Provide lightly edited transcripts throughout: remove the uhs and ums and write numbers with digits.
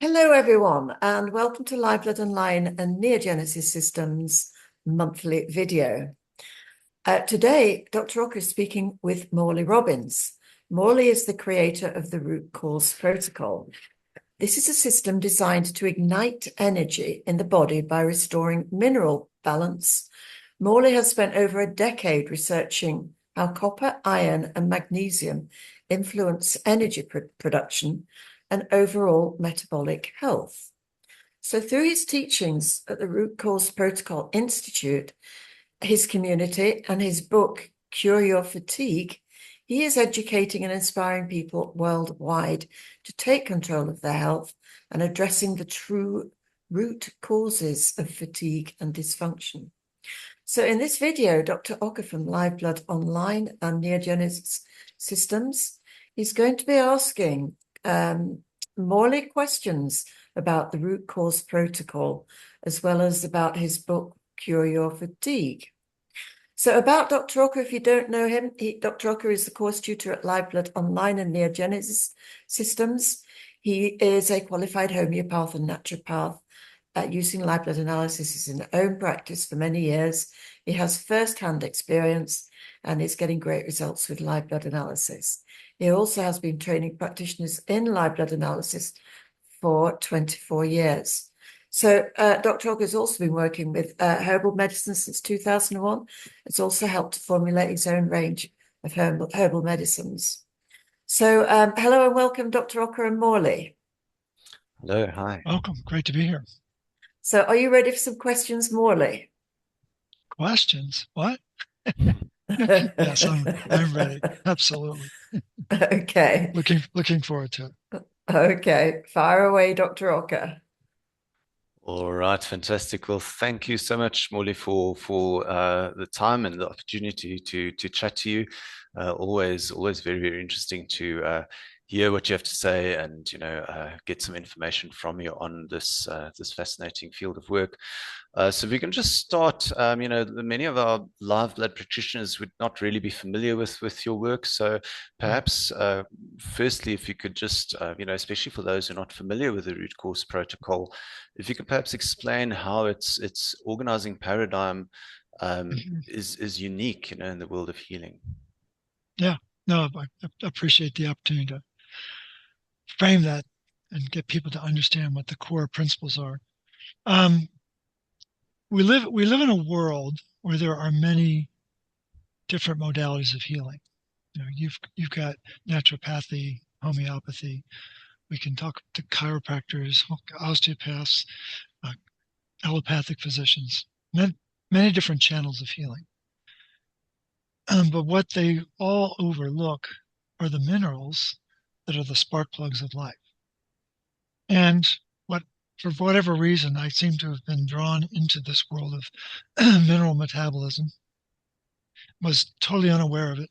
Hello, everyone, and welcome to Live Blood Online and Neogenesis Systems monthly video. Today, Dr. Okker is speaking with Morley Robbins. Morley is the creator of the Root Cause Protocol. This is a system designed to ignite energy in the body by restoring mineral balance. Morley has spent over a decade researching how copper, iron, and magnesium influence energy production and overall metabolic health. So through his teachings at the Root Cause Protocol Institute, his community, and his book, Cure Your Fatigue, he is educating and inspiring people worldwide to take control of their health and addressing the true root causes of fatigue and dysfunction. So in this video, Dr. Okker from Live Blood Online and Neogenesis Systems, he's going to be asking Morley questions about the root cause protocol, as well as about his book, Cure Your Fatigue. So about Dr. Okker, if you don't know him, Dr. Okker is the course tutor at Live Blood Online and Neogenesis Systems. He is a qualified homeopath and naturopath. Using live blood analysis in his own practice for many years. He has first-hand experience and is getting great results with live blood analysis. He also has been training practitioners in live blood analysis for 24 years. So Dr. Okker has also been working with herbal medicine since 2001. It's also helped to formulate his own range of herbal medicines. So hello and welcome, Dr. Okker and Morley. Hello, hi. Welcome. Great to be here. So are you ready for some questions, Morley? Questions? What? Yes, I'm ready. Absolutely. Okay. Looking forward to it. Okay. Fire away, Dr. Okker. All right, fantastic. Well, thank you so much, Morley, for the time and the opportunity to chat to you. Always very interesting to hear what you have to say and get some information from you on this this fascinating field of work. So we can just start. Many of our live blood practitioners would not really be familiar with your work. So perhaps, firstly, if you could just, especially for those who are not familiar with the root cause protocol, if you could perhaps explain how its organizing paradigm is unique, in the world of healing. Yeah. No, I appreciate the opportunity to frame that and get people to understand what the core principles are. Um, we live in a world where there are many different modalities of healing. You've got naturopathy, homeopathy. We can talk to chiropractors, osteopaths, uh, allopathic physicians, many different channels of healing. But what they all overlook are the minerals that are the spark plugs of life. And for whatever reason, I seem to have been drawn into this world of mineral metabolism. Was totally unaware of it.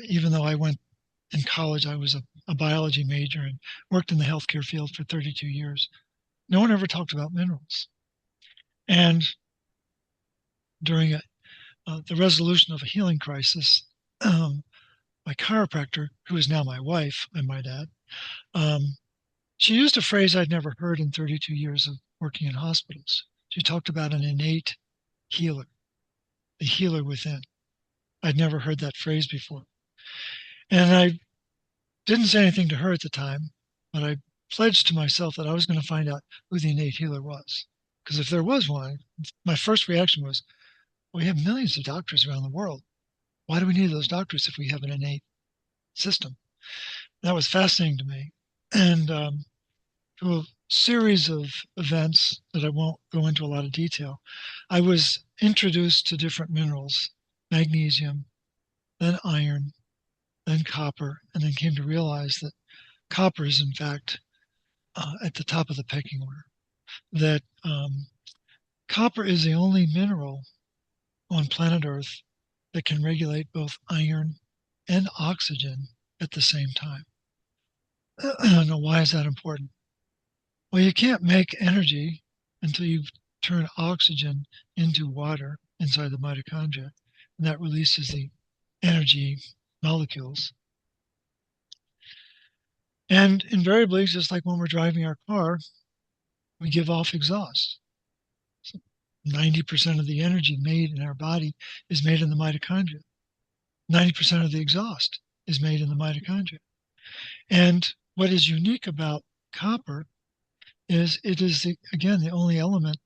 Even though I went in college, I was a biology major and worked in the healthcare field for 32 years. No one ever talked about minerals. And during the resolution of a healing crisis, my chiropractor, who is now my wife, I might add, she used a phrase I'd never heard in 32 years of working in hospitals. She talked about an innate healer, the healer within. I'd never heard that phrase before. And I didn't say anything to her at the time, but I pledged to myself that I was going to find out who the innate healer was. Because if there was one, my first reaction was, we have millions of doctors around the world. Why do we need those doctors if we have an innate system? That was fascinating to me. And through a series of events that I won't go into a lot of detail, I was introduced to different minerals, magnesium, then iron, then copper, and then came to realize that copper is, in fact, at the top of the pecking order. That copper is the only mineral on planet Earth that can regulate both iron and oxygen at the same time. Now, why is that important? Well, you can't make energy until you turn oxygen into water inside the mitochondria, and that releases the energy molecules. And invariably, just like when we're driving our car, we give off exhaust. So 90% of the energy made in our body is made in the mitochondria. 90% of the exhaust is made in the mitochondria. And what is unique about copper is it is, again, the only element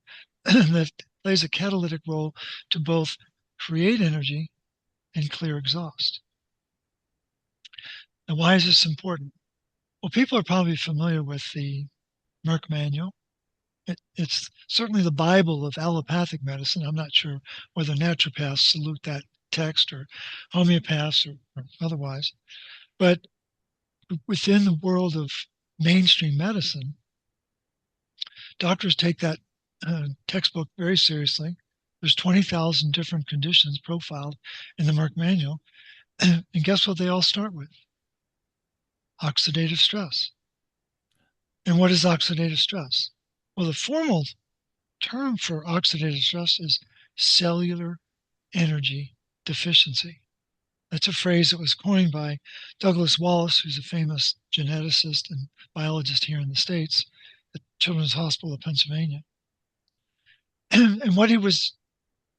that plays a catalytic role to both create energy and clear exhaust. Now, why is this important? Well, people are probably familiar with the Merck manual. It's certainly the Bible of allopathic medicine. I'm not sure whether naturopaths salute that text or homeopaths or otherwise. But within the world of mainstream medicine, doctors take that textbook very seriously. There's 20,000 different conditions profiled in the Merck manual. And guess what they all start with? Oxidative stress. And what is oxidative stress? Well, the formal term for oxidative stress is cellular energy deficiency. That's a phrase that was coined by Douglas Wallace, who's a famous geneticist and biologist here in the States at Children's Hospital of Pennsylvania. And what he was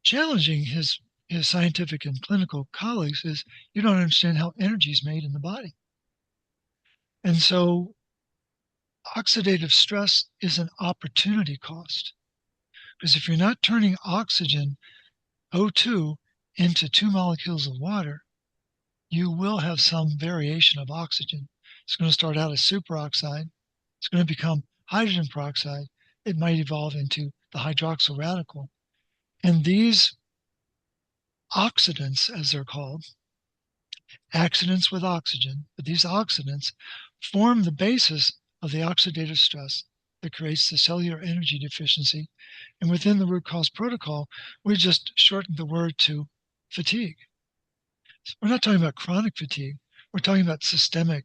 challenging his scientific and clinical colleagues is, you don't understand how energy is made in the body. And so oxidative stress is an opportunity cost. Because if you're not turning oxygen, O2, into 2 molecules of water, you will have some variation of oxygen. It's going to start out as superoxide. It's going to become hydrogen peroxide. It might evolve into the hydroxyl radical. And these oxidants, as they're called, accidents with oxygen, but these oxidants form the basis of the oxidative stress that creates the cellular energy deficiency. And within the root cause protocol, we just shortened the word to fatigue. So we're not talking about chronic fatigue. We're talking about systemic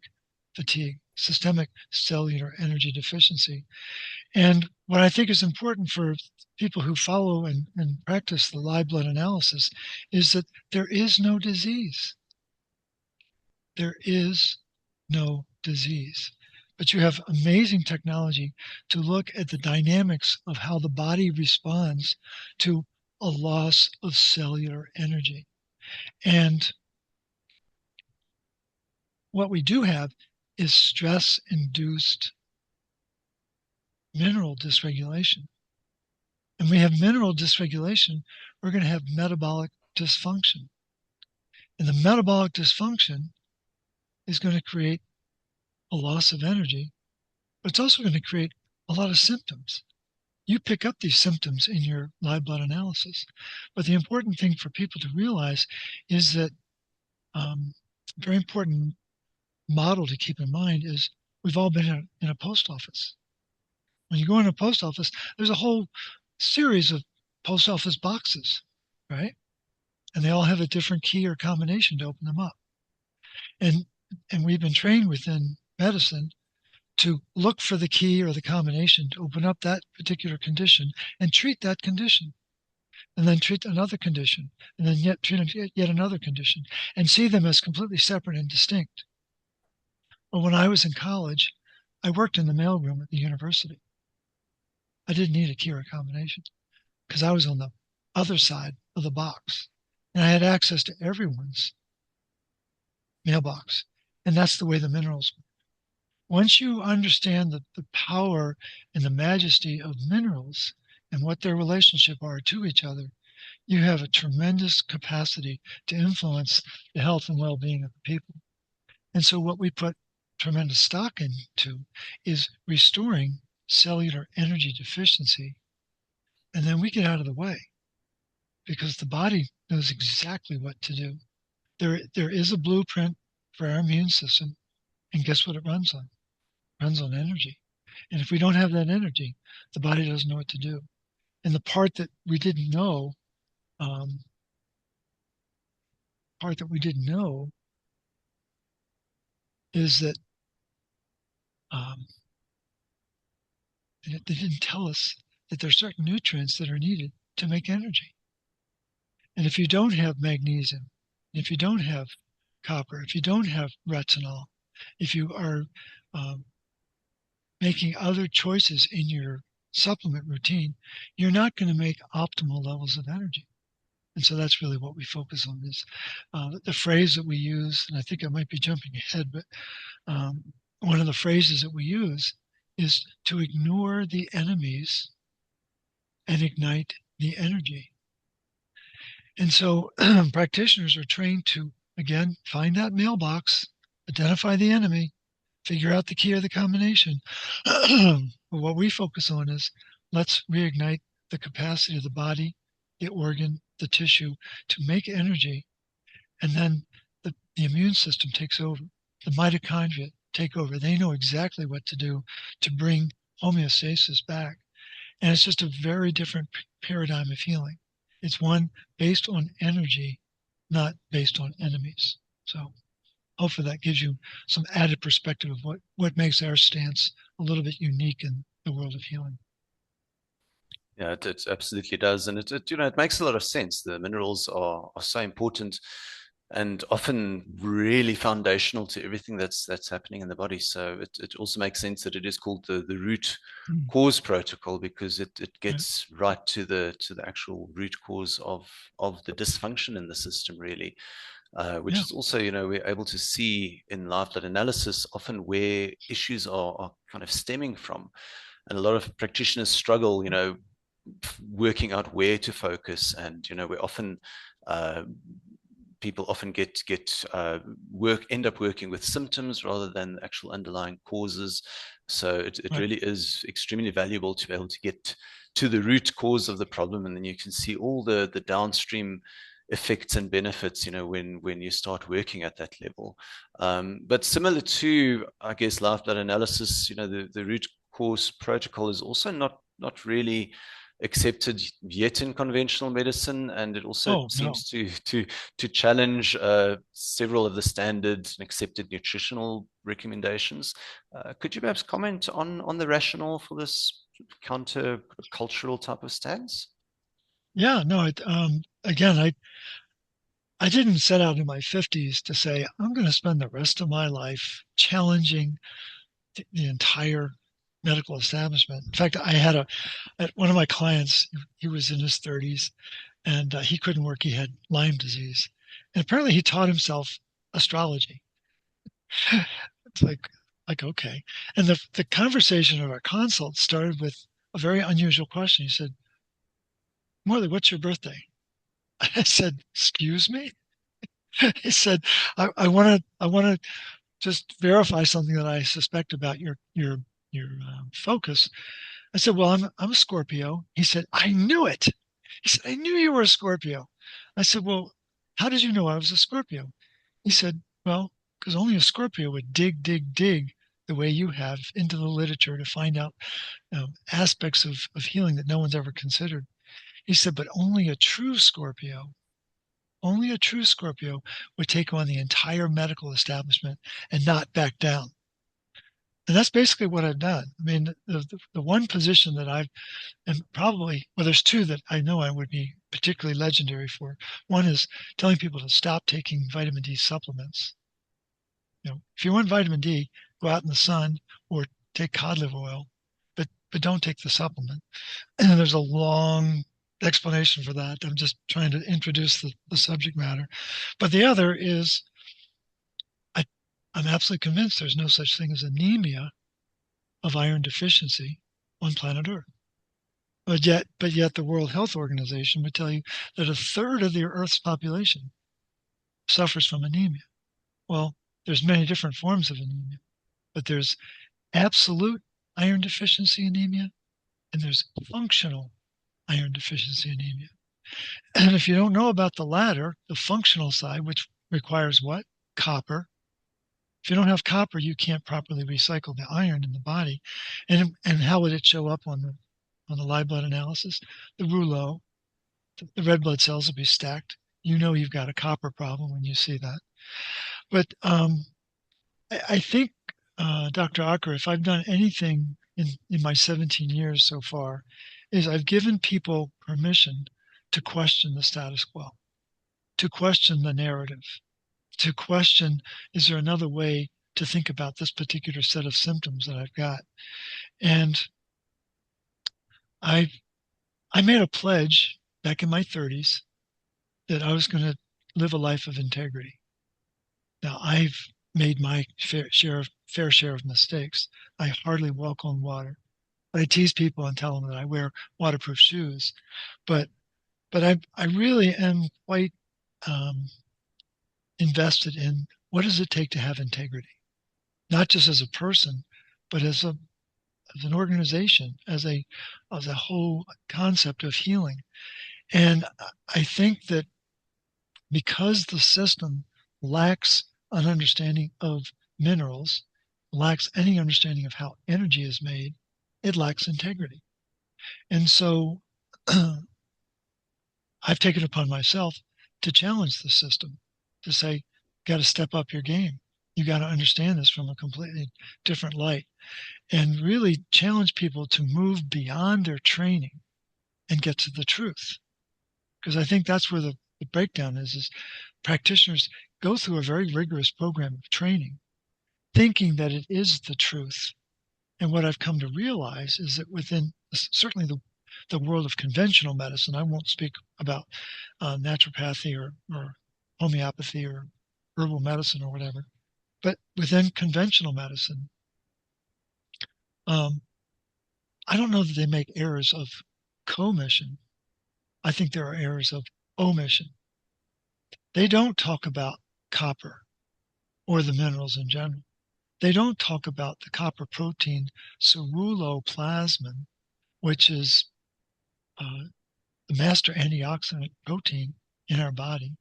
fatigue, systemic cellular energy deficiency. And what I think is important for people who follow and practice the live blood analysis is that there is no disease. There is no disease. But you have amazing technology to look at the dynamics of how the body responds to a loss of cellular energy. And what we do have is stress-induced mineral dysregulation. And we have mineral dysregulation, we're going to have metabolic dysfunction. And the metabolic dysfunction is going to create a loss of energy, but it's also going to create a lot of symptoms. You pick up these symptoms in your live blood analysis. But the important thing for people to realize is that a very important model to keep in mind is we've all been in a post office. When you go in a post office, there's a whole series of post office boxes, right? And they all have a different key or combination to open them up. And we've been trained within medicine to look for the key or the combination to open up that particular condition and treat that condition, and then treat another condition, and then treat yet another condition, and see them as completely separate and distinct. Well, when I was in college, I worked in the mailroom at the university. I didn't need a key or a combination because I was on the other side of the box, and I had access to everyone's mailbox. And that's the way the minerals work. Once you understand the power and the majesty of minerals and what their relationship are to each other, you have a tremendous capacity to influence the health and well-being of the people. And so what we put tremendous stock into is restoring cellular energy deficiency. And then we get out of the way because the body knows exactly what to do. There is a blueprint for our immune system. And guess what it runs on? It runs on energy. And if we don't have that energy, the body doesn't know what to do. And the part that we didn't know, is that they didn't tell us that there are certain nutrients that are needed to make energy. And if you don't have magnesium, if you don't have copper, if you don't have retinol, if you are making other choices in your supplement routine, you're not going to make optimal levels of energy. And so that's really what we focus on is the phrase that we use, and I think I might be jumping ahead, but one of the phrases that we use is to ignore the enemies and ignite the energy. And so practitioners are trained to, again, find that mailbox, identify the enemy, figure out the key or the combination. But what we focus on is let's reignite the capacity of the body, the organ, the tissue to make energy. And then the immune system takes over. The mitochondria take over. They know exactly what to do to bring homeostasis back. And it's just a very different paradigm of healing. It's one based on energy, not based on enemies. So hopefully that gives you some added perspective of what makes our stance a little bit unique in the world of healing. Yeah, it absolutely does, and it makes a lot of sense. The minerals are so important, and often really foundational to everything that's happening in the body. So it also makes sense that it is called the root cause protocol, because it gets right to the actual root cause of the dysfunction in the system, really. Which is also, we're able to see in live blood analysis often where issues are kind of stemming from. And a lot of practitioners struggle, working out where to focus. And, we often, people often end up working with symptoms rather than actual underlying causes. So it really is extremely valuable to be able to get to the root cause of the problem. And then you can see all the downstream effects and benefits, when you start working at that level. But similar to, I guess, live blood analysis, the root cause protocol is also not really accepted yet in conventional medicine, and it also seems to challenge several of the standard and accepted nutritional recommendations. Could you perhaps comment on the rationale for this counter-cultural type of stance? Yeah, no, again, I didn't set out in my 50s to say, I'm going to spend the rest of my life challenging the entire medical establishment. In fact, I had one of my clients, he was in his 30s, and he couldn't work. He had Lyme disease. And apparently he taught himself astrology. It's like, okay. And the conversation of our consult started with a very unusual question. He said, Morley, what's your birthday? I said, excuse me? He said, I want to just verify something that I suspect about your focus. I said, well, I'm a Scorpio. He said, I knew it. He said, I knew you were a Scorpio. I said, well, how did you know I was a Scorpio? He said, well, because only a Scorpio would dig the way you have into the literature to find out aspects of healing that no one's ever considered. He said, but only a true Scorpio would take on the entire medical establishment and not back down. And that's basically what I've done. I mean, the one position that there's two that I know I would be particularly legendary for. One is telling people to stop taking vitamin D supplements. If you want vitamin D, go out in the sun or take cod liver oil, but don't take the supplement. And there's a long explanation for that. I'm just trying to introduce the subject matter. But the other is I'm absolutely convinced there's no such thing as anemia of iron deficiency on planet Earth. But yet the World Health Organization would tell you that a third of the Earth's population suffers from anemia. Well, there's many different forms of anemia, but there's absolute iron deficiency anemia, and there's functional iron deficiency anemia. And if you don't know about the latter, the functional side, which requires what? Copper. If you don't have copper, you can't properly recycle the iron in the body. And how would it show up on the live blood analysis? The rouleau, the red blood cells will be stacked. You've got a copper problem when you see that. But I think, Dr. Okker, if I've done anything in my 17 years so far, is I've given people permission to question the status quo, to question the narrative, to question, is there another way to think about this particular set of symptoms that I've got. And I made a pledge back in my 30s that I was going to live a life of integrity. Now, I've made my fair share of mistakes. I hardly walk on water. I tease people and tell them that I wear waterproof shoes, but I really am quite invested in what does it take to have integrity, not just as a person, but as an organization, as a whole concept of healing. And I think that because the system lacks an understanding of minerals, lacks any understanding of how energy is made, it lacks integrity. And so I've taken it upon myself to challenge the system, to say, got to step up your game. You got to understand this from a completely different light and really challenge people to move beyond their training and get to the truth. Because I think that's where the breakdown is practitioners go through a very rigorous program of training, thinking that it is the truth. And what I've come to realize is that within certainly the world of conventional medicine, I won't speak about naturopathy or homeopathy or herbal medicine or whatever, but within conventional medicine, I don't know that they make errors of commission. I think there are errors of omission. They don't talk about copper or the minerals in general. They don't talk about the copper protein ceruloplasmin, which is the master antioxidant protein in our body.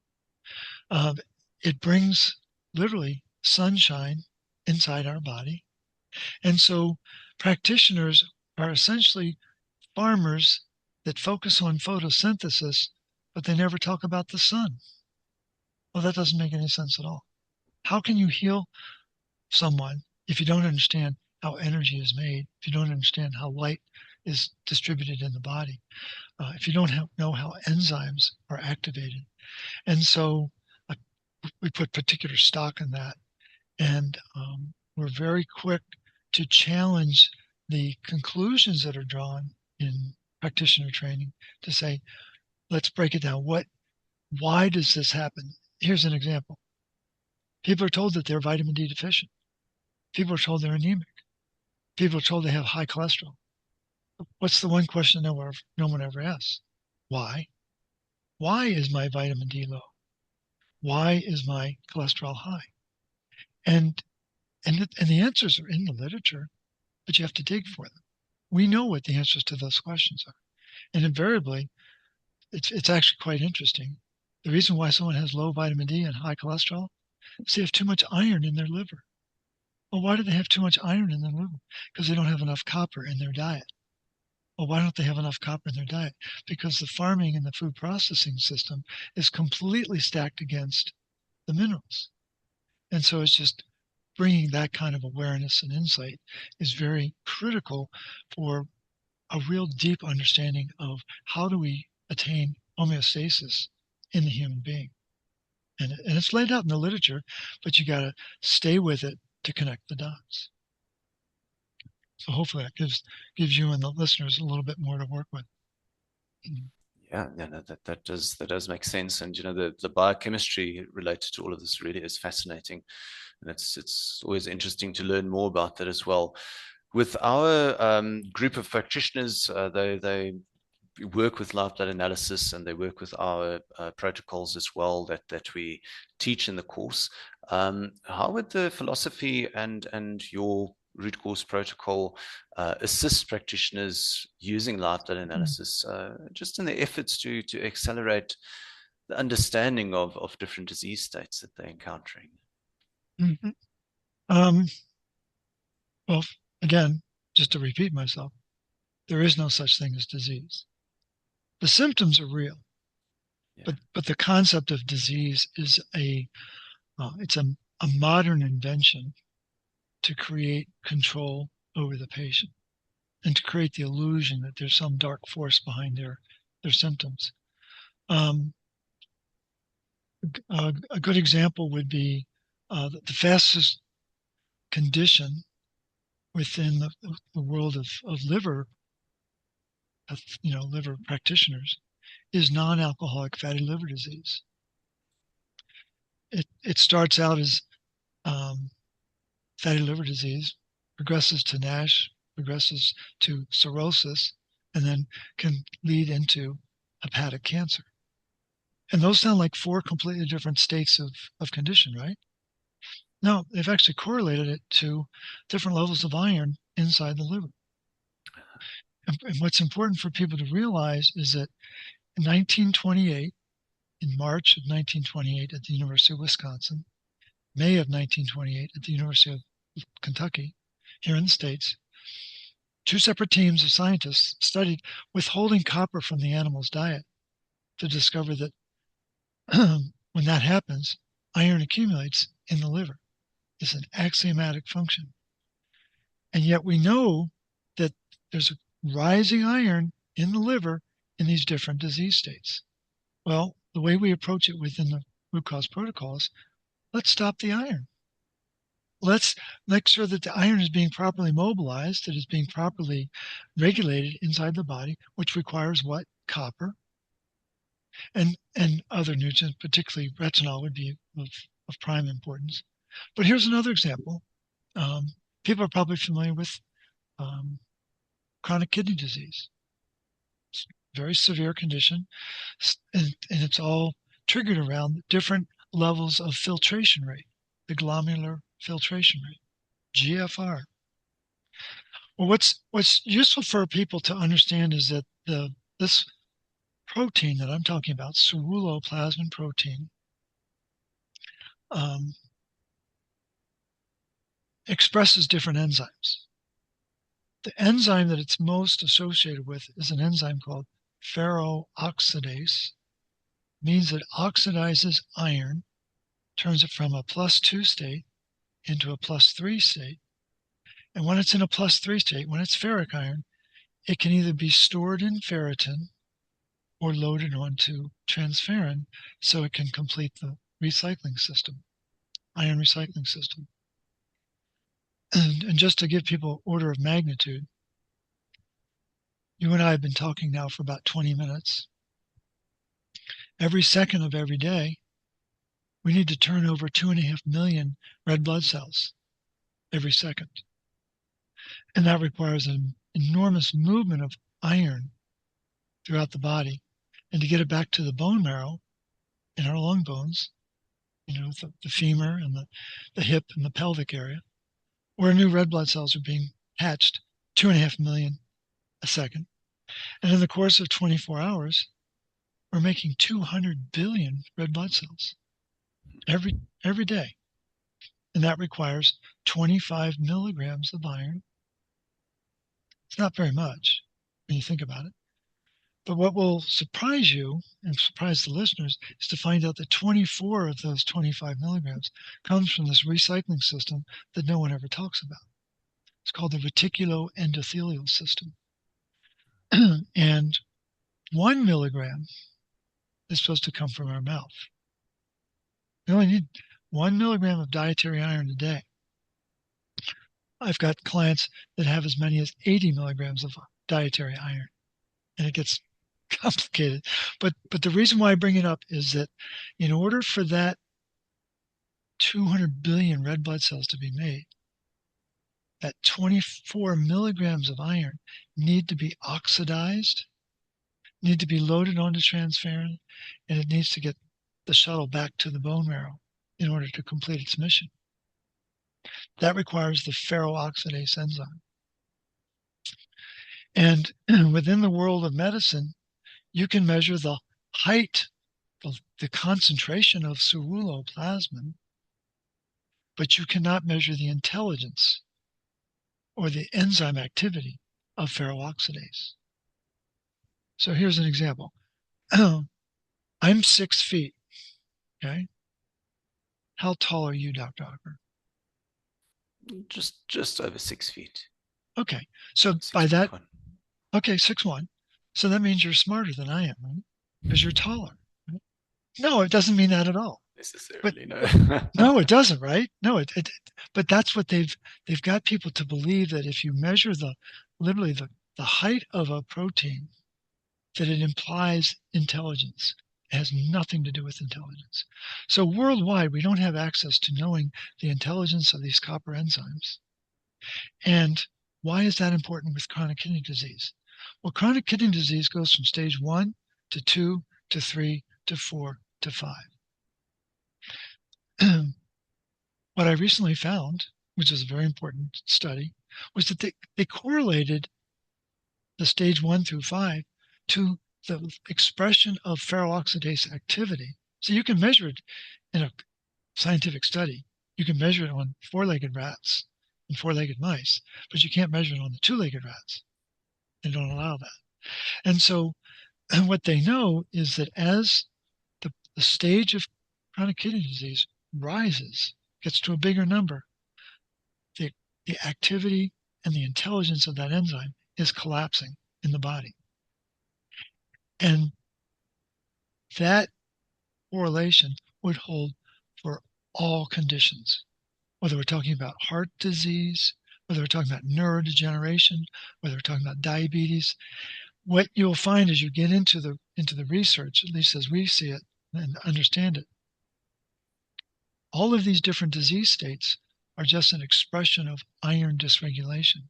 It brings literally sunshine inside our body. And so practitioners are essentially farmers that focus on photosynthesis, but they never talk about the sun. Well, that doesn't make any sense at all. How can you heal someone if you don't understand how energy is made, if you don't understand how light is distributed in the body, if you don't know how enzymes are activated? And so we put particular stock in that. And we're very quick to challenge the conclusions that are drawn in practitioner training to say, let's break it down. Why does this happen? Here's an example. People are told that they're vitamin D deficient. People are told they're anemic. People are told they have high cholesterol. What's the one question no one ever asks? Why? Why is my vitamin D low? Why is my cholesterol high? And the answers are in the literature, but you have to dig for them. We know what the answers to those questions are. And invariably, it's actually quite interesting. The reason why someone has low vitamin D and high cholesterol is they have too much iron in their liver. Well, why do they have too much iron in their liver? Because they don't have enough copper in their diet. Well, why don't they have enough copper in their diet? Because the farming and the food processing system is completely stacked against the minerals. And so it's just bringing that kind of awareness and insight is very critical for a real deep understanding of how do we attain homeostasis in the human being. And it's laid out in the literature, but you got to stay with it to connect the dots. So hopefully that gives you and the listeners a little bit more to work with. Yeah, no, that does make sense. And the biochemistry related to all of this really is fascinating, and it's always interesting to learn more about that as well. With our group of practitioners, they work with live blood analysis, and they work with our protocols as well that we teach in the course. How would the philosophy and your root cause protocol assist practitioners using live blood analysis, just in the efforts to accelerate the understanding of different disease states that they're encountering? Mm-hmm. Well, again, just to repeat myself, there is no such thing as disease. The symptoms are real, yeah. but the concept of disease is it's a modern invention to create control over the patient and to create the illusion that there's some dark force behind their symptoms. A good example would be the fastest condition within the world of liver, liver practitioners, is non-alcoholic fatty liver disease. It starts out as fatty liver disease, progresses to NASH, progresses to cirrhosis, and then can lead into hepatic cancer. And those sound like 4 completely different states of condition, right? No, they've actually correlated it to different levels of iron inside the liver. And what's important for people to realize is that in 1928, in March of 1928 at the University of Wisconsin, May of 1928 at the University of Kentucky, here in the States, 2 separate teams of scientists studied withholding copper from the animal's diet to discover that when that happens, iron accumulates in the liver. It's an axiomatic function. And yet we know that there's a rising iron in the liver in these different disease states. Well, the way we approach it within the root cause protocols, let's stop the iron. Let's make sure that the iron is being properly mobilized, that it's being properly regulated inside the body, which requires what? Copper. And other nutrients, particularly retinol, would be of prime importance. But here's another example. People are probably familiar with chronic kidney disease. It's a very severe condition, and it's all triggered around different levels of filtration rate, the glomerular filtration rate, GFR. Well, what's useful for people to understand is that this protein that I'm talking about, ceruloplasmin protein, expresses different enzymes. The enzyme that it's most associated with is an enzyme called ferroxidase. It means it oxidizes iron, turns it from a +2 state into a +3 state. And when it's in a +3 state, when it's ferric iron, it can either be stored in ferritin or loaded onto transferrin so it can complete the recycling system, iron recycling system. And just to give people order of magnitude, you and I have been talking now for about 20 minutes. Every second of every day, we need to turn over 2.5 million red blood cells every second. And that requires an enormous movement of iron throughout the body. And to get it back to the bone marrow in our long bones, the femur and the hip and the pelvic area, where new red blood cells are being hatched, 2.5 million a second. And in the course of 24 hours, we're making 200 billion red blood cells every day. And that requires 25 milligrams of iron. It's not very much when you think about it. But what will surprise you and surprise the listeners is to find out that 24 of those 25 milligrams comes from this recycling system that no one ever talks about. It's called the reticuloendothelial system. And 1 milligram is supposed to come from our mouth. We only need 1 milligram of dietary iron a day. I've got clients that have as many as 80 milligrams of dietary iron, and it gets complicated. But the reason why I bring it up is that in order for that 200 billion red blood cells to be made, that 24 milligrams of iron need to be oxidized, need to be loaded onto transferrin, and it needs to get the shuttle back to the bone marrow in order to complete its mission. That requires the ferroxidase enzyme. And within the world of medicine, you can measure the height, the concentration of ceruloplasmin, but you cannot measure the intelligence or the enzyme activity of ferroxidase. So here's an example. I'm 6 feet, okay? How tall are you, Dr. Okker? Just over 6 feet. Okay, so 6 by that, 1. okay, 6'1". So that means you're smarter than I am, right? Because you're taller. Right? No, it doesn't mean that at all. necessarily. No. No, it doesn't, right? No, but that's what they've got people to believe, that if you measure literally the height of a protein, that it implies intelligence. It has nothing to do with intelligence. So worldwide, we don't have access to knowing the intelligence of these copper enzymes. And why is that important with chronic kidney disease? Well, chronic kidney disease goes from stage 1 to 2 to 3 to 4 to 5. What I recently found, which is a very important study, was that they correlated the stage 1 through 5 to the expression of ferroxidase activity. So you can measure it in a scientific study. You can measure it on four-legged rats and four-legged mice, but you can't measure it on the two-legged rats. They don't allow that. And so what they know is that as the stage of chronic kidney disease rises, gets to a bigger number, the activity and the intelligence of that enzyme is collapsing in the body. And that correlation would hold for all conditions, whether we're talking about heart disease, whether we're talking about neurodegeneration, whether we're talking about diabetes. What you'll find as you get into the research, at least as we see it and understand it, all of these different disease states are just an expression of iron dysregulation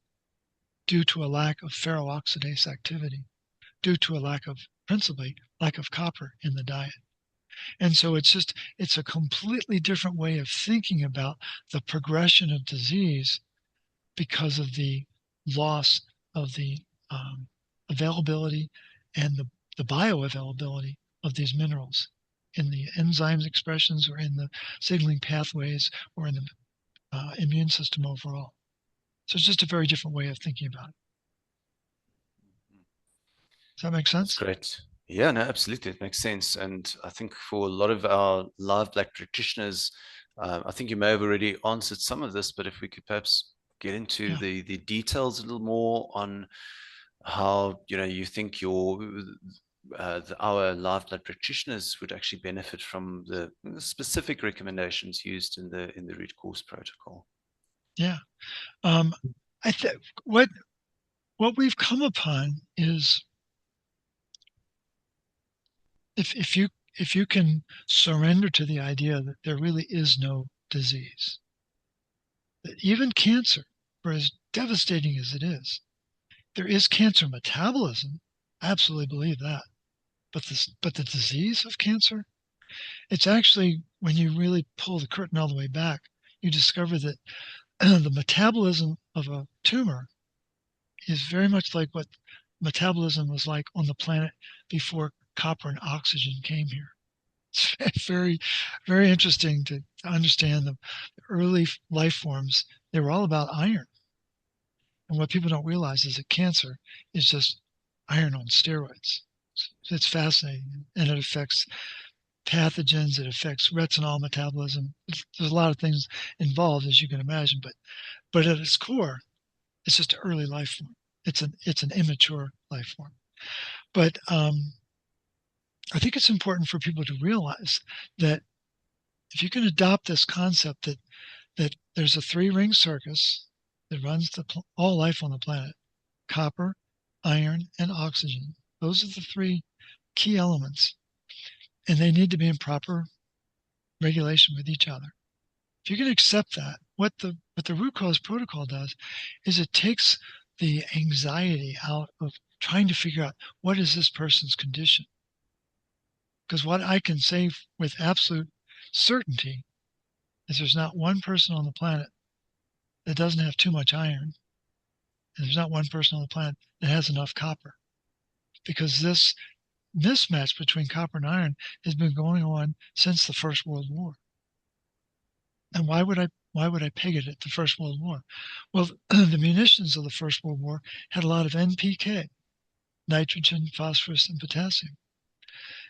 due to a lack of ferroxidase activity, due to a principally lack of copper in the diet. And so it's a completely different way of thinking about the progression of disease because of the loss of the availability and the bioavailability of these minerals in the enzymes expressions, or in the signaling pathways, or in the immune system overall. So it's just a very different way of thinking about it. Does that make sense? That's great. Yeah, no, absolutely. It makes sense. And I think for a lot of our live black practitioners, I think you may have already answered some of this, but if we could perhaps get into the details a little more on how, you think our live blood practitioners would actually benefit from the specific recommendations used in the root cause protocol. Yeah. I think what we've come upon is, if you can surrender to the idea that there really is no disease, that even cancer, for as devastating as it is, there is cancer metabolism. I absolutely believe that. But the disease of cancer, it's actually, when you really pull the curtain all the way back, you discover that the metabolism of a tumor is very much like what metabolism was like on the planet before copper and oxygen came here. It's very, very interesting to understand the early life forms. They were all about iron. And what people don't realize is that cancer is just iron on steroids. It's fascinating. And it affects pathogens. It affects retinol metabolism. There's a lot of things involved, as you can imagine. But at its core, it's just an early life form. It's an immature life form. But I think it's important for people to realize that if you can adopt this concept that there's a 3-ring circus that runs all life on the planet: copper, iron, and oxygen. Those are the 3 key elements, and they need to be in proper regulation with each other. If you can accept that, what the root cause protocol does is it takes the anxiety out of trying to figure out what is this person's condition. Because what I can say with absolute certainty is there's not one person on the planet that doesn't have too much iron, and there's not one person on the planet that has enough copper. Because this mismatch between copper and iron has been going on since the First World War. And why would I peg it at the First World War? Well, the munitions of the First World War had a lot of NPK, nitrogen, phosphorus, and potassium.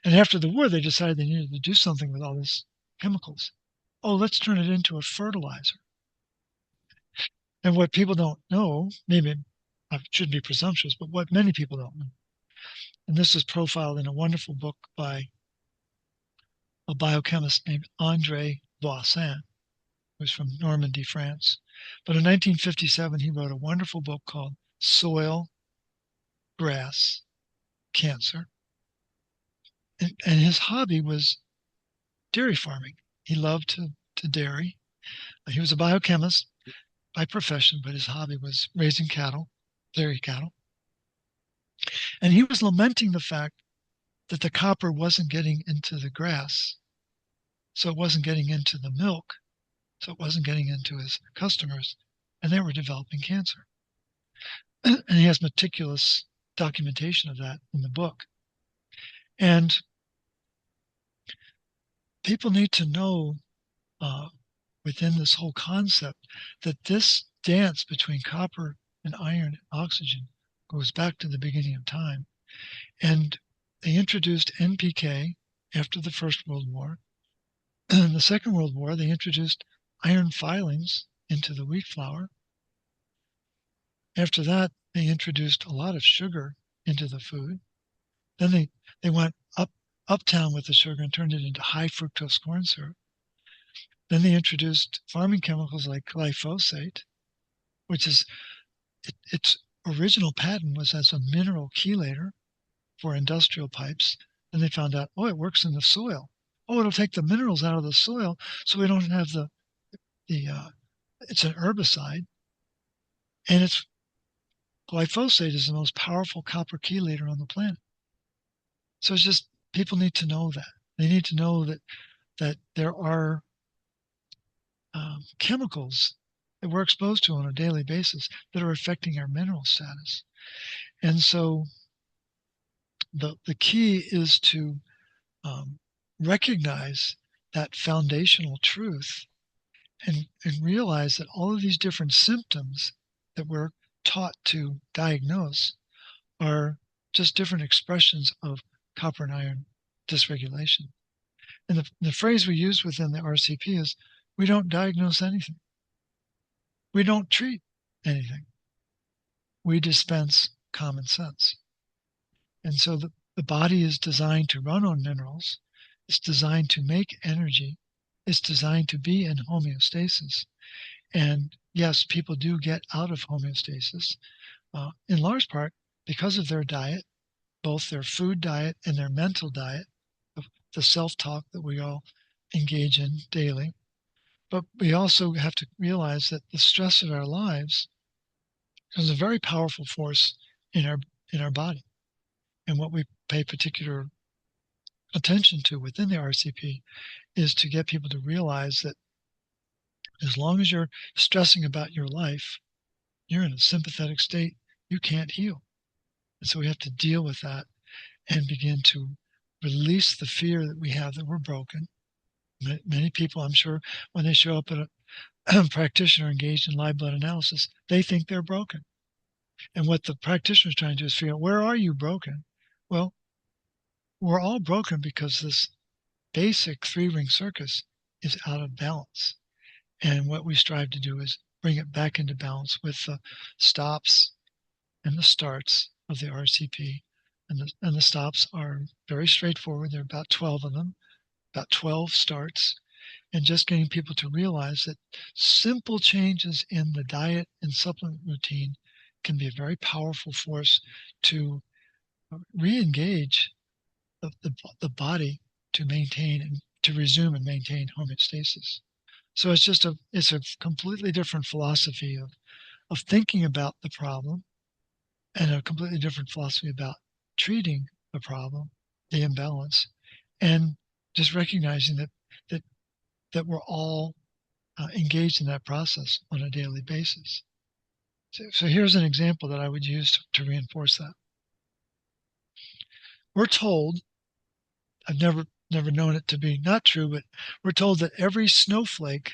And after the war, they decided they needed to do something with all these chemicals. Oh, let's turn it into a fertilizer. And what people don't know, maybe I shouldn't be presumptuous, but what many people don't know, and this is profiled in a wonderful book by a biochemist named André Voisin, who was from Normandy, France. But in 1957, he wrote a wonderful book called Soil, Grass, Cancer. And his hobby was dairy farming. He loved to dairy. He was a biochemist by profession, but his hobby was raising cattle, dairy cattle. And he was lamenting the fact that the copper wasn't getting into the grass, so it wasn't getting into the milk, so it wasn't getting into his customers, and they were developing cancer. And he has meticulous documentation of that in the book. And people need to know within this whole concept that this dance between copper and iron and oxygen goes back to the beginning of time. And they introduced NPK after the First World War. In the Second World War, they introduced iron filings into the wheat flour. After that, they introduced a lot of sugar into the food. Then they went uptown with the sugar and turned it into high fructose corn syrup. Then they introduced farming chemicals like glyphosate, which is its original patent was as a mineral chelator for industrial pipes. And they found out, it works in the soil. It'll take the minerals out of the soil, so we don't have it's an herbicide, and glyphosate is the most powerful copper chelator on the planet. So it's just people need to know that. They need to know that there are chemicals that we're exposed to on a daily basis that are affecting our mineral status. And so the key is to recognize that foundational truth and realize that all of these different symptoms that we're taught to diagnose are just different expressions of copper and iron dysregulation. And the phrase we use within the RCP is, we don't diagnose anything. We don't treat anything. We dispense common sense. And so the body is designed to run on minerals. It's designed to make energy. It's designed to be in homeostasis. And yes, people do get out of homeostasis, in large part because of their diet, both their food diet and their mental diet, the self-talk that we all engage in daily. But we also have to realize that the stress of our lives is a very powerful force in our body. And what we pay particular attention to within the RCP is to get people to realize that as long as you're stressing about your life, you're in a sympathetic state, you can't heal. And so we have to deal with that and begin to release the fear that we have that we're broken. Many people, I'm sure, when they show up at a practitioner engaged in live blood analysis, they think they're broken. And what the practitioner is trying to do is figure out, where are you broken? Well, we're all broken because this basic three-ring circus is out of balance. And what we strive to do is bring it back into balance with the stops and the starts of the RCP. And the stops are very straightforward. There are about 12 of them, about 12 starts, and just getting people to realize that simple changes in the diet and supplement routine can be a very powerful force to re-engage the body to maintain and to resume and maintain homeostasis. So it's a completely different philosophy of thinking about the problem, and a completely different philosophy about treating the problem, the imbalance, and just recognizing that we're all engaged in that process on a daily basis. So here's an example that I would use to reinforce that. We're told, I've never known it to be not true, but we're told that every snowflake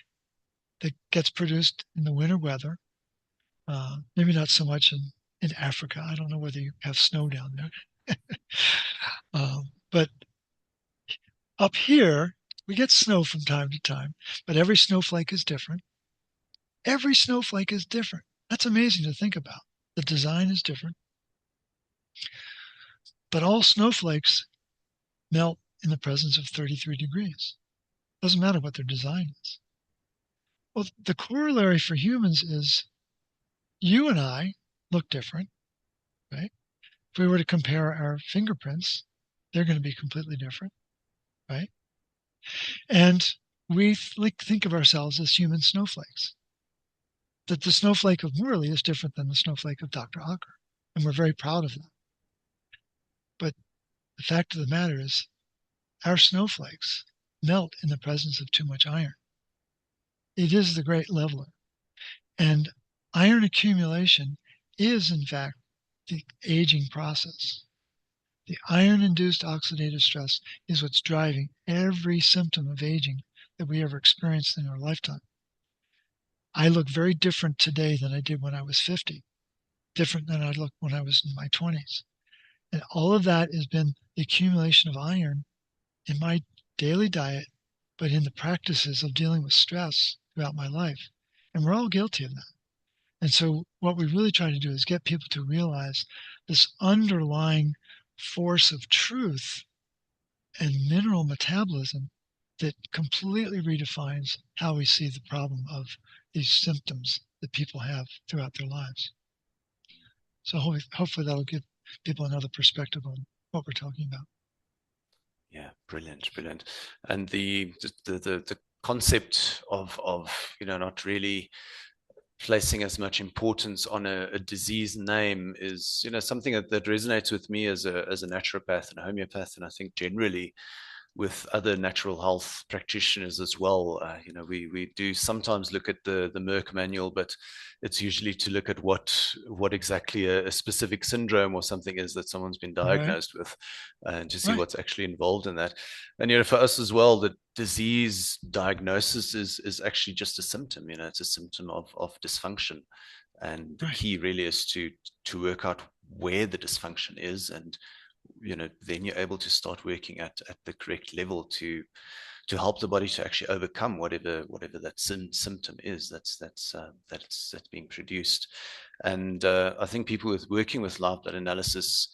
that gets produced in the winter weather, maybe not so much in Africa. I don't know whether you have snow down there. But up here, we get snow from time to time, but every snowflake is different. Every snowflake is different. That's amazing to think about. The design is different. But all snowflakes melt in the presence of 33 degrees. Doesn't matter what their design is. Well, the corollary for humans is you and I look different, right? If we were to compare our fingerprints, they're going to be completely different, right? And we think of ourselves as human snowflakes. That the snowflake of Morley is different than the snowflake of Dr. Okker, and we're very proud of that. But the fact of the matter is, our snowflakes melt in the presence of too much iron. It is the great leveler. And iron accumulation is, in fact, the aging process. The iron-induced oxidative stress is what's driving every symptom of aging that we ever experienced in our lifetime. I look very different today than I did when I was 50, different than I looked when I was in my 20s. And all of that has been the accumulation of iron in my daily diet, but in the practices of dealing with stress throughout my life. And we're all guilty of that. And so what we really try to do is get people to realize this underlying force of truth and mineral metabolism that completely redefines how we see the problem of these symptoms that people have throughout their lives. So hopefully that'll give people another perspective on what we're talking about. Yeah, brilliant. And the concept of not really placing as much importance on a disease name is something that resonates with me as a naturopath and a homeopath, and I think generally with other natural health practitioners as well. We do sometimes look at the Merck manual, but it's usually to look at what exactly a specific syndrome or something is that someone's been diagnosed with, and to see what's actually involved in that. And for us as well, the disease diagnosis is actually just a symptom. It's a symptom of dysfunction, and the key really is to work out where the dysfunction is, and then you're able to start working at the correct level to help the body to actually overcome whatever that symptom is that's being produced. And I think people working with live blood analysis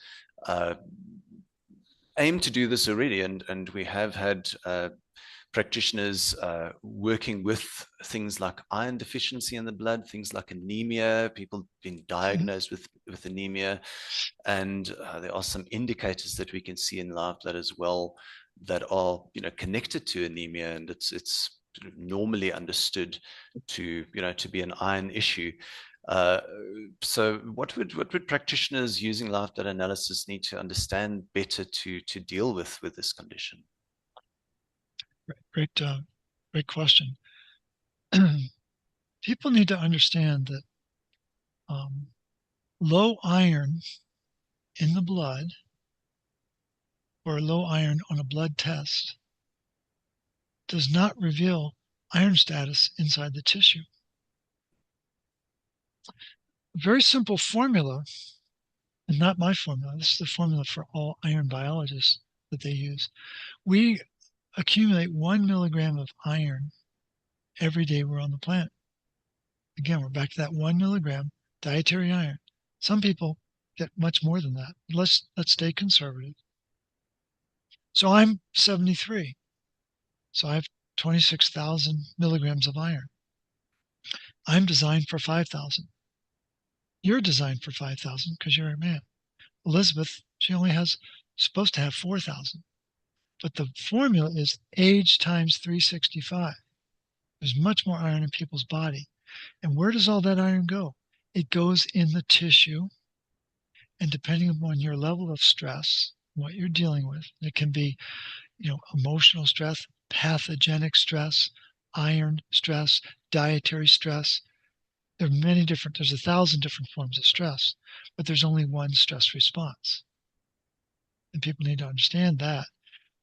aim to do this already, and we have had practitioners working with things like iron deficiency in the blood, things like anemia, people being diagnosed with anemia. And there are some indicators that we can see in live blood as well that are connected to anemia, and it's normally understood to be an iron issue. So what would practitioners using live blood analysis need to understand better to deal with this condition? Great question. People need to understand that low iron in the blood or low iron on a blood test does not reveal iron status inside the tissue. A very simple formula, and not my formula, this is the formula for all iron biologists that they use. We accumulate 1 milligram of iron every day we're on the planet. Again, we're back to that 1 milligram dietary iron. Some people get much more than that. Let's stay conservative. So I'm 73. So I have 26,000 milligrams of iron. I'm designed for 5,000. You're designed for 5,000 because you're a man. Elizabeth, she only supposed to have 4,000. But the formula is age times 365. There's much more iron in people's body. And where does all that iron go? It goes in the tissue. And depending upon your level of stress, what you're dealing with, it can be, emotional stress, pathogenic stress, iron stress, dietary stress. There's 1,000 different forms of stress, but there's only one stress response. And people need to understand that.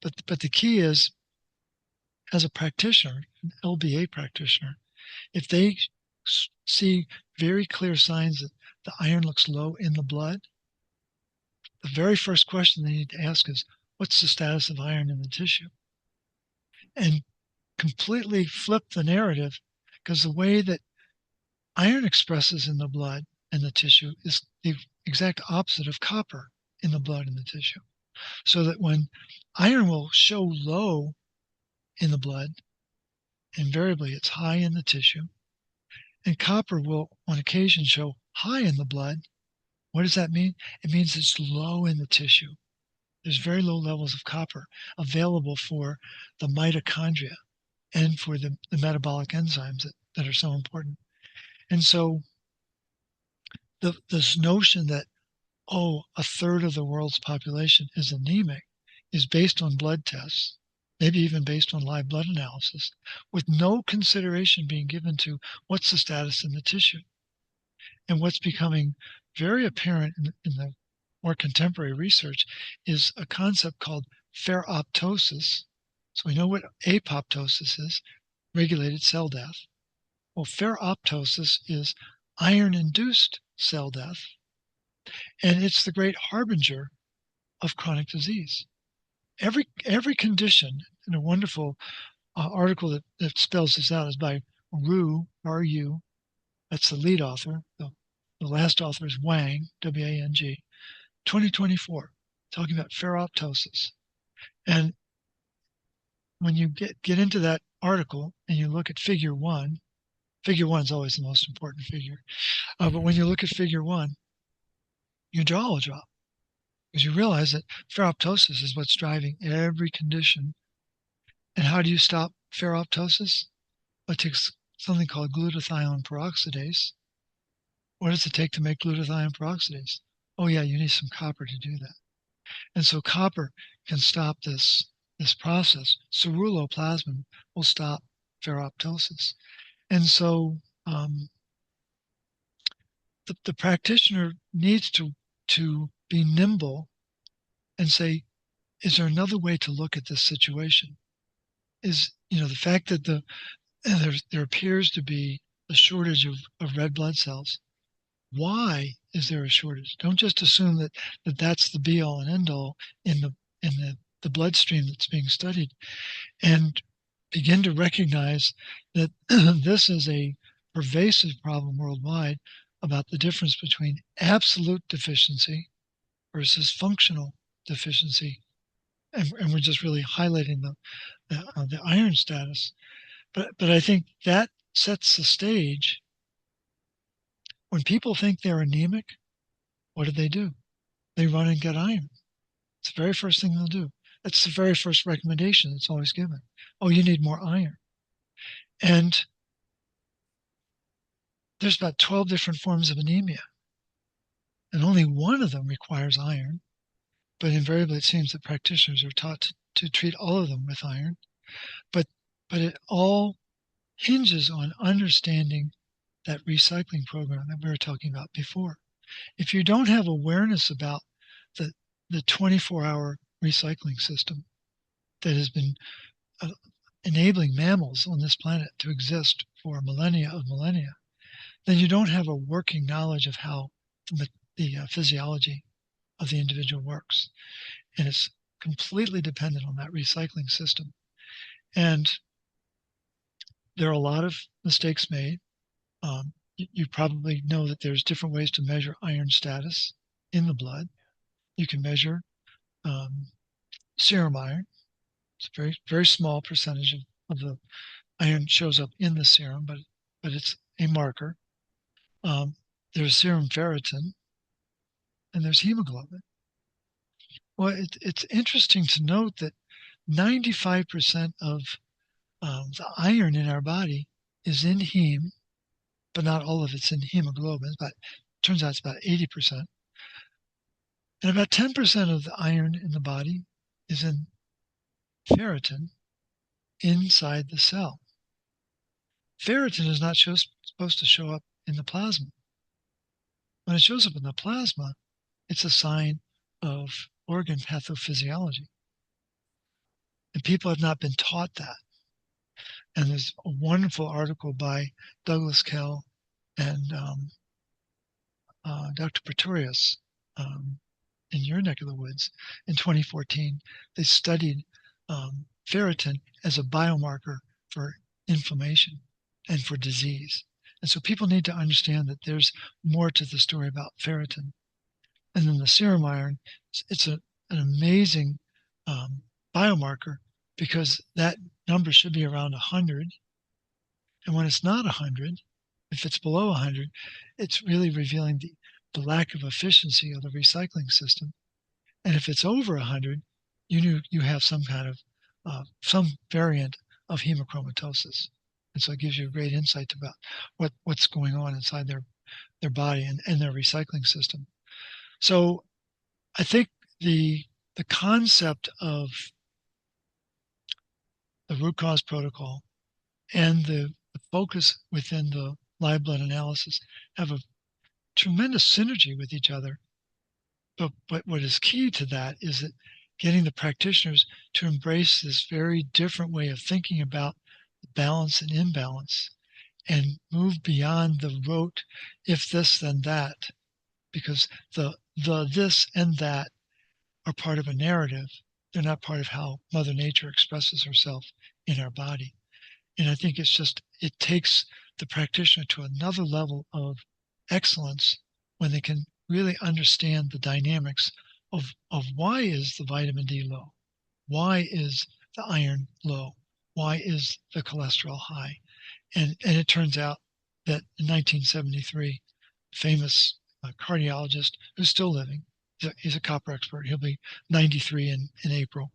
But the key is, as a practitioner, an LBA practitioner, if they see very clear signs that the iron looks low in the blood, the very first question they need to ask is, what's the status of iron in the tissue? And completely flip the narrative, because the way that iron expresses in the blood and the tissue is the exact opposite of copper in the blood and the tissue. So that when iron will show low in the blood, invariably it's high in the tissue, and copper will on occasion show high in the blood. What does that mean? It means it's low in the tissue. There's very low levels of copper available for the mitochondria and for the metabolic enzymes that are so important. And so this notion that, a third of the world's population is anemic is based on blood tests, maybe even based on live blood analysis, with no consideration being given to what's the status in the tissue. And what's becoming very apparent in the more contemporary research is a concept called ferroptosis. So we know what apoptosis is, regulated cell death. Well, ferroptosis is iron-induced cell death, and it's the great harbinger of chronic disease. Every condition, and a wonderful article that spells this out is by Ru, R-U, that's the lead author. The last author is Wang, W-A-N-G, 2024, talking about ferroptosis. And when you get into that article and you look at figure one is always the most important figure. But when you look at figure one, your jaw will drop because you realize that ferroptosis is what's driving every condition. And how do you stop ferroptosis? It takes something called glutathione peroxidase. What does it take to make glutathione peroxidase? Oh yeah, you need some copper to do that. And so copper can stop this process. Ceruloplasmin will stop ferroptosis. And so the practitioner needs to be nimble and say, is there another way to look at this situation? Is, the fact that there appears to be a shortage of red blood cells. Why is there a shortage? Don't just assume that that's the be all and end all in the bloodstream that's being studied, and begin to recognize that this is a pervasive problem worldwide about the difference between absolute deficiency versus functional deficiency. And we're just really highlighting the iron status. But I think that sets the stage. When people think they're anemic, what do? They run and get iron. It's the very first thing they'll do. That's the very first recommendation that's always given. Oh, you need more iron. And there's about 12 different forms of anemia. And only one of them requires iron. But invariably, it seems that practitioners are taught to treat all of them with iron. But it all hinges on understanding that recycling program that we were talking about before. If you don't have awareness about the 24-hour recycling system that has been enabling mammals on this planet to exist for millennia of millennia, then you don't have a working knowledge of how the physiology of the individual works. And it's completely dependent on that recycling system. And there are a lot of mistakes made. You probably know that there's different ways to measure iron status in the blood. You can measure serum iron. It's a very, very small percentage of the iron shows up in the serum, but it's a marker. There's serum ferritin, and there's hemoglobin. Well, it's interesting to note that 95% of the iron in our body is in heme, but not all of it's in hemoglobin. But turns out it's about 80%. And about 10% of the iron in the body is in ferritin inside the cell. Ferritin is not supposed to show up in the plasma. When it shows up in the plasma, it's a sign of organ pathophysiology. And people have not been taught that. And there's a wonderful article by Douglas Kell and Dr. Pretorius in your neck of the woods in 2014. They studied ferritin as a biomarker for inflammation and for disease. And so people need to understand that there's more to the story about ferritin. And then the serum iron, it's an amazing biomarker, because that number should be around 100. And when it's not 100, if it's below 100, it's really revealing the lack of efficiency of the recycling system. And if it's over 100, you have some kind of some variant of hemochromatosis. And so it gives you a great insight about what's going on inside their body and their recycling system. So I think the concept of the root cause protocol and the focus within the live blood analysis have a tremendous synergy with each other. But what is key to that is that getting the practitioners to embrace this very different way of thinking about balance and imbalance, and move beyond the rote, if this, then that, because the this and that are part of a narrative. They're not part of how Mother Nature expresses herself in our body. And I think it takes the practitioner to another level of excellence when they can really understand the dynamics of why is the vitamin D low? Why is the iron low? Why is the cholesterol high? And it turns out that in 1973, famous cardiologist who's still living, he's a copper expert. He'll be 93 in April.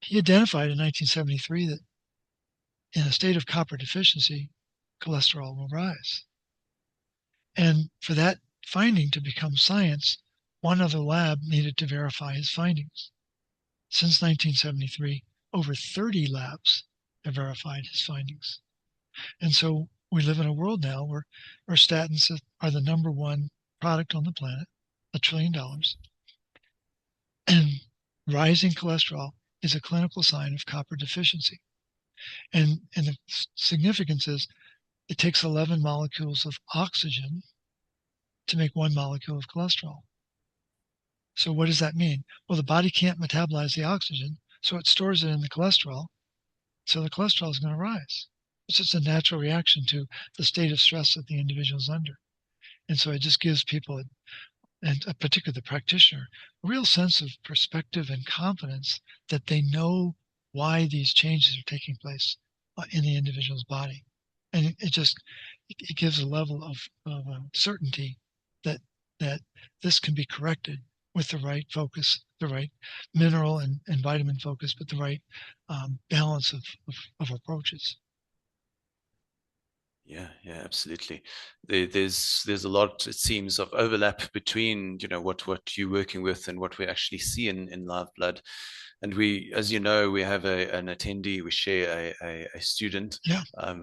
He identified in 1973 that in a state of copper deficiency, cholesterol will rise. And for that finding to become science, one other lab needed to verify his findings. Since 1973, over 30 labs have verified his findings. And so we live in a world now where statins are the number one product on the planet, $1 trillion. And rising cholesterol is a clinical sign of copper deficiency. And the significance is it takes 11 molecules of oxygen to make 1 molecule of cholesterol. So what does that mean? Well, the body can't metabolize the oxygen, so it stores it in the cholesterol. So the cholesterol is going to rise. It's just a natural reaction to the state of stress that the individual is under. And so it just gives people, and particularly the practitioner, a real sense of perspective and confidence that they know why these changes are taking place in the individual's body. And it gives a level of certainty that this can be corrected with the right focus, the right mineral and vitamin focus, but the right balance of approaches. Yeah, absolutely. There's a lot, it seems, of overlap between what you're working with and what we actually see in live blood. And we, as you know, we have an attendee. We share a student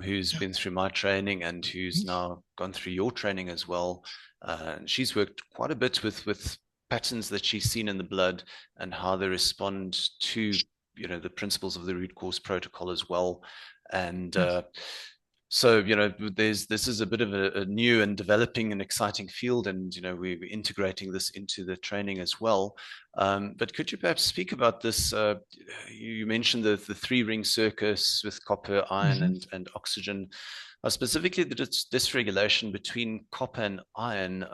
who's been through my training and who's now gone through your training as well. And she's worked quite a bit with patterns that she's seen in the blood and how they respond to the principles of the root cause protocol as well. And so, this is a bit of a new and developing and exciting field, and, we're integrating this into the training as well. But could you perhaps speak about this? You mentioned the 3-ring circus with copper, iron, and oxygen. Specifically, the dysregulation between copper and iron.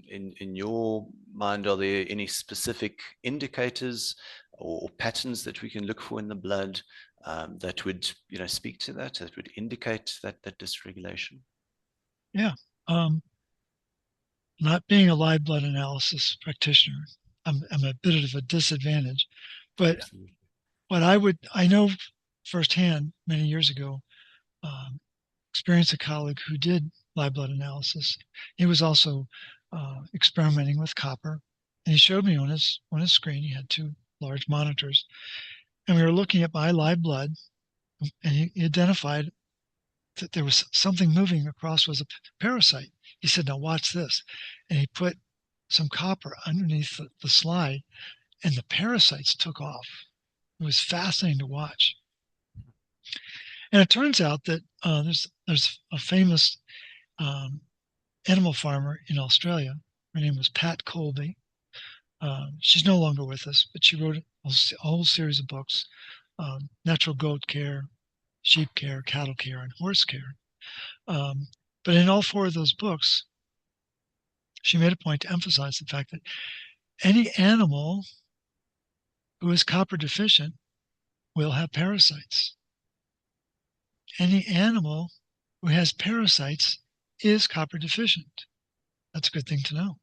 In your mind, are there any specific indicators or patterns that we can look for in the blood that would, speak to that would indicate that dysregulation? Yeah. Not being a live blood analysis practitioner, I'm a bit of a disadvantage. But Absolutely. what I know firsthand many years ago, experienced a colleague who did live blood analysis. He was also experimenting with copper, and he showed me on his screen. He had 2 large monitors, and we were looking at my live blood, and he identified that there was something moving across was a parasite. He said, "Now watch this," and he put some copper underneath the slide, and the parasites took off. It was fascinating to watch. And it turns out that there's a famous animal farmer in Australia. Her name was Pat Colby. She's no longer with us, but she wrote a whole series of books: natural goat care, sheep care, cattle care, and horse care. But in all 4 of those books, she made a point to emphasize the fact that any animal who is copper deficient will have parasites. Any animal who has parasites is copper deficient. That's a good thing to know.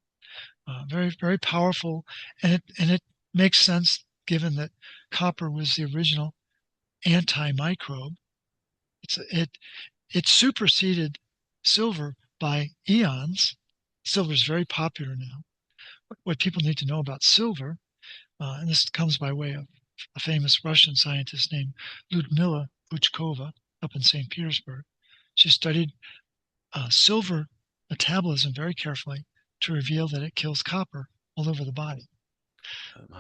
Very, very powerful, and it makes sense given that copper was the original antimicrobe. It superseded silver by eons. Silver is very popular now. What people need to know about silver, and this comes by way of a famous Russian scientist named Lyudmila Buchkova up in St. Petersburg. She studied silver metabolism very carefully to reveal that it kills copper all over the body.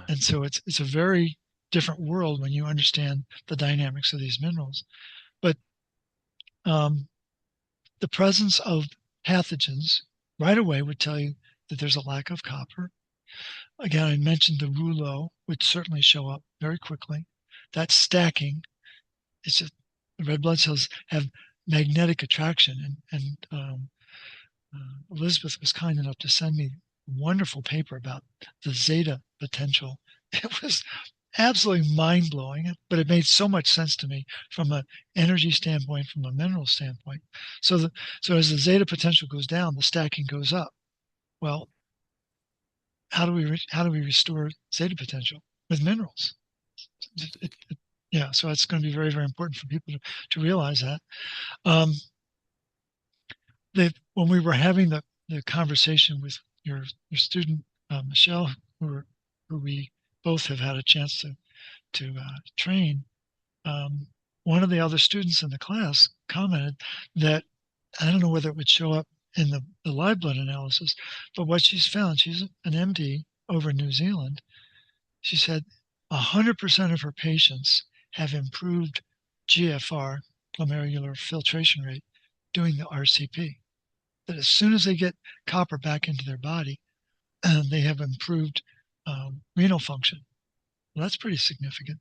And so it's a very different world when you understand the dynamics of these minerals. But the presence of pathogens right away would tell you that there's a lack of copper. Again, I mentioned the rouleau would certainly show up very quickly. That stacking, it's just the red blood cells have magnetic attraction, and Elizabeth was kind enough to send me a wonderful paper about the zeta potential. It was absolutely mind-blowing, but it made so much sense to me from an energy standpoint, from a mineral standpoint. So as the zeta potential goes down, the stacking goes up. Well, how do we restore zeta potential? With minerals. Yeah, so it's going to be very, very important for people to realize that. When we were having the conversation with your student Michelle, who we both have had a chance to train, one of the other students in the class commented that, I don't know whether it would show up in the live blood analysis, but what she's found, she's an MD over in New Zealand. She said 100% of her patients have improved GFR, glomerular filtration rate, doing the RCP. That as soon as they get copper back into their body, they have improved renal function. Well, that's pretty significant.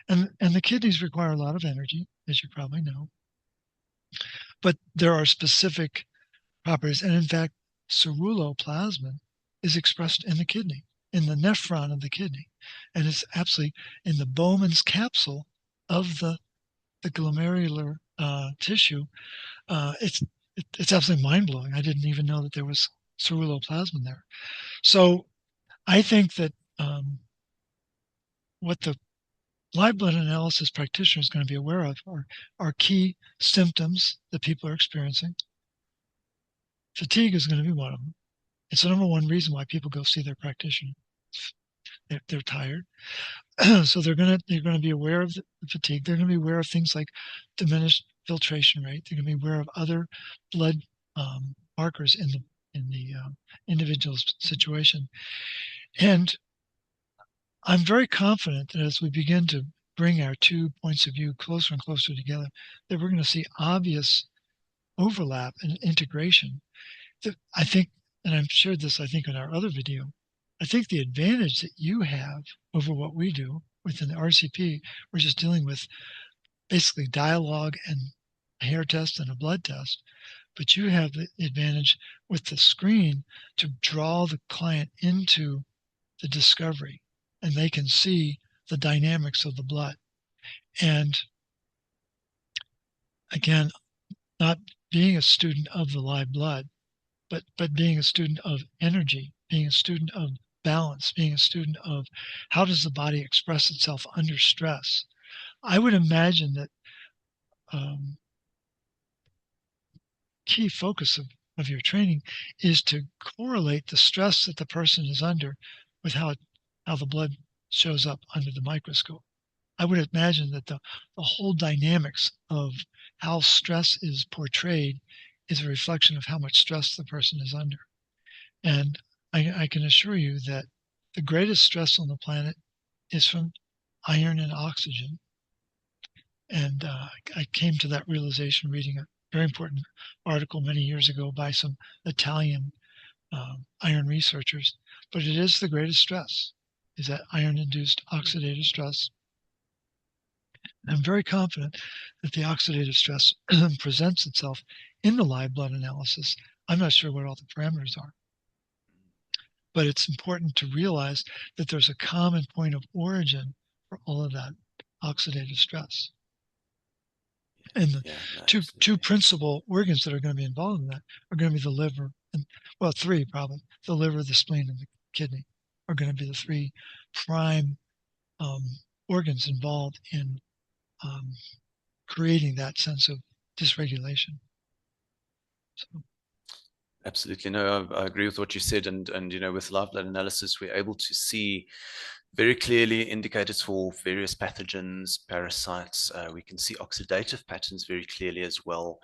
And the kidneys require a lot of energy, as you probably know. But there are specific properties. And in fact, ceruloplasmin is expressed in the kidney, in the nephron of the kidney. And it's absolutely in the Bowman's capsule of the glomerular tissue. It's absolutely mind-blowing. I didn't even know that there was ceruloplasmin there. So I think that what the live blood analysis practitioner is going to be aware of are key symptoms that people are experiencing. Fatigue is going to be one of them. It's the number one reason why people go see their practitioner. They're tired. So they're going to be aware of the fatigue. They're going to be aware of things like diminished filtration rate. They're going to be aware of other blood markers in the individual's situation. And I'm very confident that as we begin to bring our two points of view closer and closer together, that we're going to see obvious overlap and integration. I think, and I've shared this, I think, in our other video, I think the advantage that you have over what we do within the RCP, we're just dealing with basically dialogue and a hair test and a blood test, but you have the advantage with the screen to draw the client into the discovery, and they can see the dynamics of the blood. And again, not being a student of the live blood, but being a student of energy, being a student of balance, being a student of how does the body express itself under stress. I would imagine that key focus of your training is to correlate the stress that the person is under with how the blood shows up under the microscope. I would imagine that the whole dynamics of how stress is portrayed is a reflection of how much stress the person is under. And I can assure you that the greatest stress on the planet is from iron and oxygen. And I came to that realization reading a very important article many years ago by some Italian iron researchers. But it is the greatest stress, is that iron-induced oxidative stress. I'm very confident that the oxidative stress presents itself in the live blood analysis. I'm not sure what all the parameters are, but it's important to realize that there's a common point of origin for all of that oxidative stress. And the no, two principal organs that are going to be involved in that are going to be the liver, and well, three probably. The liver, the spleen, and the kidney are going to be the three prime organs involved in creating that sense of dysregulation. So. Absolutely. No, I agree with what you said. And with live blood analysis, we're able to see very clearly indicators for various pathogens, parasites. We can see oxidative patterns very clearly as well,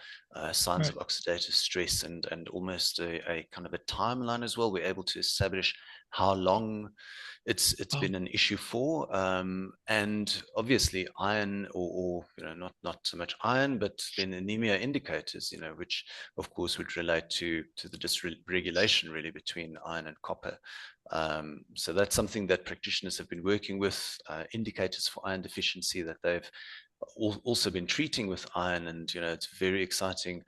signs of oxidative stress, and almost a kind of a timeline as well. We're able to establish how long it's been an issue for, and obviously iron or not so much iron, but then anemia indicators, which of course would relate to the dysregulation really between iron and copper. So that's something that practitioners have been working with, indicators for iron deficiency that they've also been treating with iron. And, it's very exciting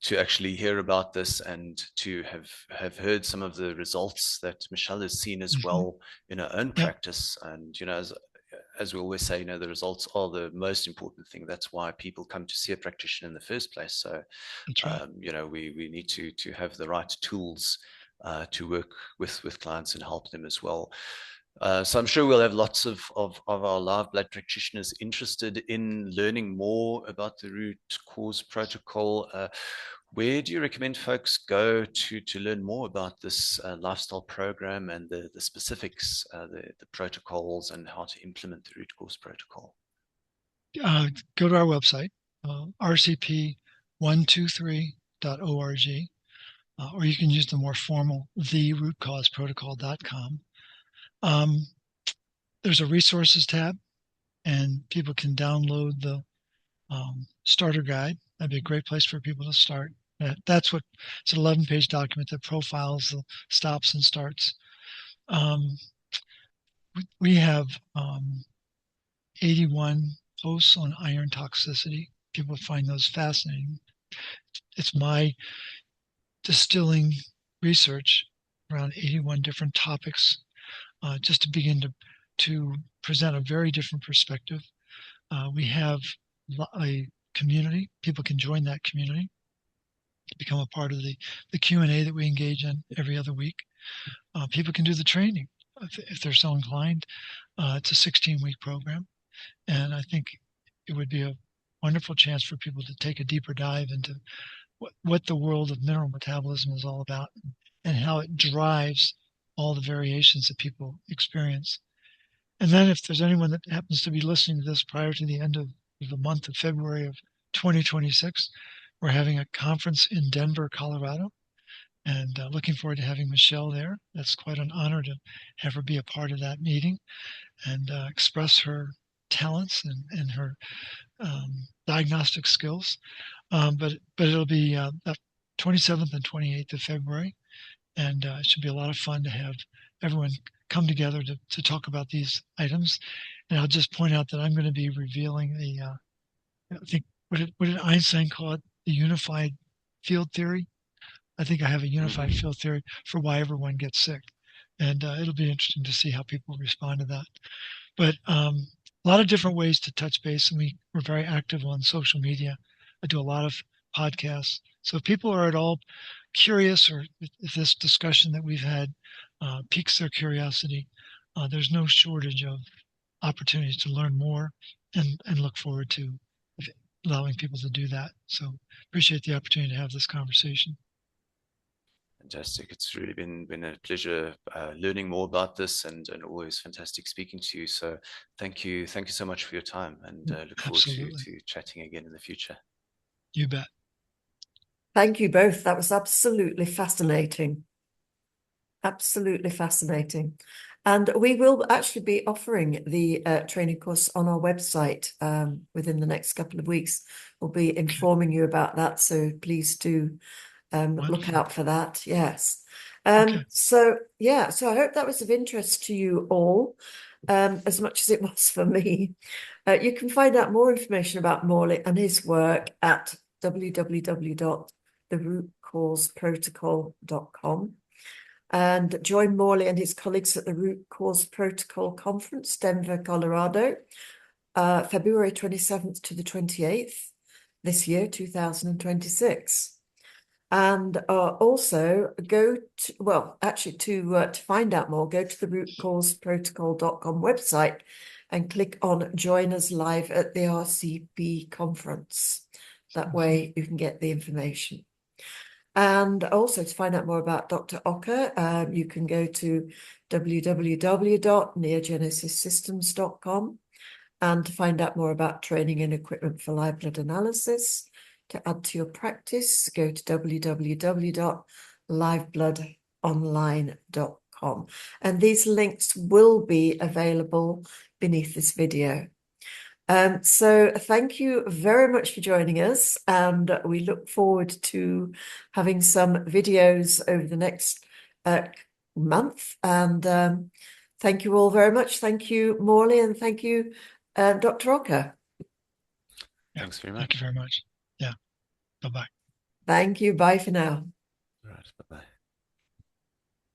to actually hear about this and to have heard some of the results that Michelle has seen as well in her own practice. And, as we always say, the results are the most important thing. That's why people come to see a practitioner in the first place. So, we need to have the right tools to work with clients and help them as well. So I'm sure we'll have lots of our live blood practitioners interested in learning more about the root cause protocol. Where do you recommend folks go to learn more about this lifestyle program and the specifics, the protocols, and how to implement the root cause protocol? Go to our website, rcp123.org. Or you can use the more formal therootcauseprotocol.com. There's a resources tab, and people can download the starter guide. That'd be a great place for people to start. It's an 11-page document that profiles the stops and starts. We have 81 posts on iron toxicity. People find those fascinating. It's my distilling research around 81 different topics, just to begin to present a very different perspective. We have a community. People can join that community, become a part of the Q&A that we engage in every other week. People can do the training if they're so inclined. It's a 16-week program, and I think it would be a wonderful chance for people to take a deeper dive into what the world of mineral metabolism is all about, and how it drives all the variations that people experience. And then if there's anyone that happens to be listening to this prior to the end of the month of February of 2026, we're having a conference in Denver, Colorado, and looking forward to having Michelle there. That's quite an honor to have her be a part of that meeting and express her talents and her diagnostic skills. But it'll be 27th and 28th of February, and it should be a lot of fun to have everyone come together to talk about these items. And I'll just point out that I'm going to be revealing I think, what did Einstein call it? The unified field theory. I think I have a unified field theory for why everyone gets sick. And it'll be interesting to see how people respond to that. But a lot of different ways to touch base. And we're very active on social media. I do a lot of podcasts. So if people are at all curious, or if this discussion that we've had piques their curiosity, there's no shortage of opportunities to learn more, and look forward to allowing people to do that. So appreciate the opportunity to have this conversation. Fantastic. It's really been a pleasure learning more about this, and always fantastic speaking to you. So thank you so much for your time, and look forward to chatting again in the future. You bet. Thank you both. That was absolutely fascinating. Absolutely fascinating. And we will actually be offering the training course on our website within the next couple of weeks. We'll be informing you about that. So please do look out for that. Yes. So I hope that was of interest to you all, as much as it was for me. You can find out more information about Morley and his work at www.therootcauseprotocol.com. and join Morley and his colleagues at the Root Cause Protocol Conference, Denver, Colorado, February 27th to the 28th this year, 2026. And also go to, well, actually to find out more, go to the rootcauseprotocol.com website and click on Join Us Live at the RCP conference. That way you can get the information. And also to find out more about Dr. Okker, you can go to www.neogenesissystems.com, and to find out more about training and equipment for live blood analysis. To add to your practice, go to www.livebloodonline.com. And these links will be available beneath this video. So thank you very much for joining us, and we look forward to having some videos over the next month. And thank you all very much. Thank you, Morley, and thank you, Dr. Okker. Thanks very much. Thank you very much. Yeah. Bye-bye. Thank you. Bye for now. All right. Bye-bye.